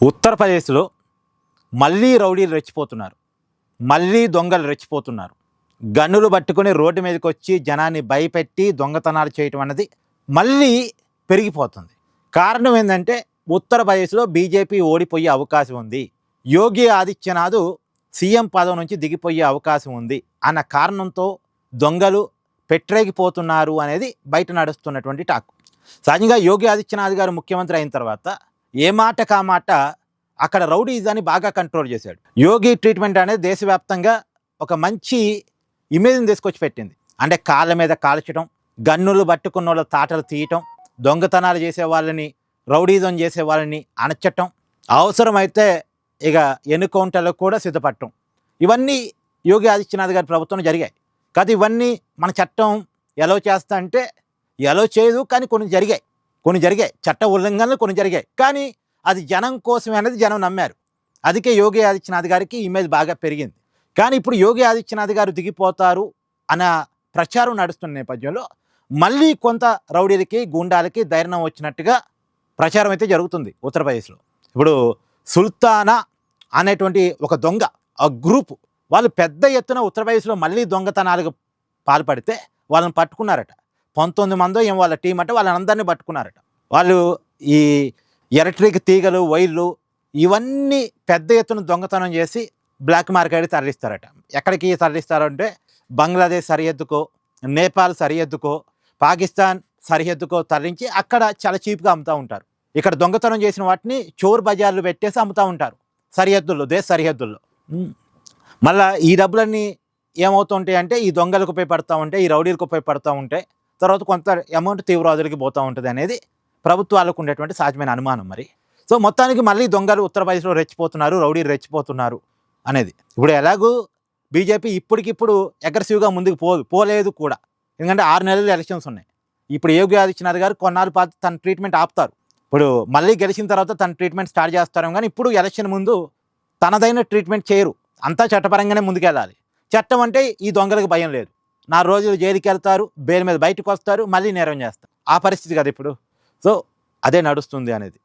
ఉత్తరప్రదేశ్లో మళ్ళీ రౌడీలు రెచ్చిపోతున్నారు. మళ్ళీ దొంగలు రెచ్చిపోతున్నారు. గన్నులు పట్టుకొని రోడ్డు మీదకి వచ్చి జనాన్ని భయపెట్టి దొంగతనాలు చేయటం అన్నది మళ్ళీ పెరిగిపోతుంది. కారణం ఏంటంటే ఉత్తరప్రదేశ్లో బీజేపీ ఓడిపోయే అవకాశం ఉంది, యోగి ఆదిత్యనాథ్ సీఎం పదవి నుంచి దిగిపోయే అవకాశం ఉంది అన్న కారణంతో దొంగలు పెట్టరేగిపోతున్నారు అనేది బయట నడుస్తున్నటువంటి టాక్. సహజంగా యోగి ఆదిత్యనాథ్ గారు ముఖ్యమంత్రి అయిన తర్వాత ఏ మాట కామాట అక్కడ రౌడీజాన్ని బాగా కంట్రోల్ చేశాడు. యోగి ట్రీట్మెంట్ అనేది దేశవ్యాప్తంగా ఒక మంచి ఇమేజ్ని తీసుకొచ్చి పెట్టింది. అంటే కాళ్ళ మీద కాల్చడం, గన్నులు పట్టుకున్న వాళ్ళ తాటలు తీయటం, దొంగతనాలు చేసే వాళ్ళని, రౌడీజం చేసే వాళ్ళని అణచటం, అవసరమైతే ఇక ఎన్కౌంటర్లకు కూడా సిద్ధపడటం, ఇవన్నీ యోగి ఆదిత్యనాథ్ గారి ప్రభుత్వంలో జరిగాయి. కాదు ఇవన్నీ మన చట్టం ఎలా చేస్తా అంటే ఎలా చేయదు, కానీ కొన్ని జరిగాయి చట్ట ఉల్లంఘనలు కొన్ని జరిగాయి. కానీ అది జనం కోసమే అనేది జనం నమ్మారు. అందుకే యోగి ఆదిత్యనాథ్ గారికి ఇమేజ్ బాగా పెరిగింది. కానీ ఇప్పుడు యోగి ఆదిత్యనాథ్ గారు దిగిపోతారు అన్న ప్రచారం నడుస్తున్న నేపథ్యంలో మళ్ళీ కొంత రౌడీలకి, గూండాలకి ధైర్యం వచ్చినట్టుగా ప్రచారం అయితే జరుగుతుంది ఉత్తరప్రదేశ్లో. ఇప్పుడు సుల్తానా అనేటువంటి ఒక దొంగ, ఆ గ్రూప్ వాళ్ళు పెద్ద ఎత్తున ఉత్తరప్రదేశ్లో మళ్ళీ దొంగతనాలకు పాల్పడితే వాళ్ళని పట్టుకున్నారట. 19 మందో ఏం వాళ్ళ టీం అంటే వాళ్ళందరినీ పట్టుకున్నారట. వాళ్ళు ఈ ఎలక్ట్రిక్ తీగలు, వైర్లు ఇవన్నీ పెద్ద ఎత్తున దొంగతనం చేసి బ్లాక్ మార్కెట్కి తరలిస్తారట. ఎక్కడికి తరలిస్తారంటే బంగ్లాదేశ్ సరిహద్దుకో, నేపాల్ సరిహద్దుకో, పాకిస్తాన్ సరిహద్దుకో తరలించి అక్కడ చాలా చీప్గా అమ్ముతూ ఉంటారు. ఇక్కడ దొంగతనం చేసిన వాటిని చోర్ బజార్లు పెట్టేసి అమ్ముతూ ఉంటారు సరిహద్దుల్లో, దేశ సరిహద్దుల్లో. మళ్ళీ ఈ డబ్బులన్నీ ఏమవుతుంటాయి అంటే ఈ దొంగలకు ఉపయోగపడుతూ ఉంటాయి, ఈ రౌడీలకు ఉపయోగపడుతూ ఉంటాయి. తర్వాత కొంత అమౌంట్ తీవ్రవాదులకి పోతూ ఉంటుంది అనేది ప్రభుత్వాలకు ఉండేటువంటి సహజమైన అనుమానం. మరి సో మొత్తానికి మళ్ళీ దొంగలు ఉత్తరప్రదేశ్లో రెచ్చిపోతున్నారు, రౌడీలు రెచ్చిపోతున్నారు అనేది. ఇప్పుడు ఎలాగూ బీజేపీ ఇప్పటికిప్పుడు అగ్రెసివ్గా ముందుకు పోలేదు కూడా. ఎందుకంటే 6 నెలలు ఎలక్షన్స్ ఉన్నాయి. ఇప్పుడు యోగి ఆదిత్యనాథ్ గారు కొన్నాళ్ళు పాటు తన ట్రీట్మెంట్ ఆపుతారు. ఇప్పుడు మళ్ళీ గెలిచిన తర్వాత తన ట్రీట్మెంట్ స్టార్ట్ చేస్తారు. కానీ ఇప్పుడు ఎలక్షన్ ముందు తనదైన ట్రీట్మెంట్ చేయరు. అంతా చట్టపరంగానే ముందుకెళ్ళాలి. చట్టం అంటే ఈ దొంగలకు భయం లేదు. 4 రోజులు జైలుకి వెళ్తారు, బెయిల్ మీద బయటకు వస్తారు, మళ్ళీ నేరం చేస్తారు. ఆ పరిస్థితి కదా ఇప్పుడు. సో అదే నడుస్తుంది అనేది.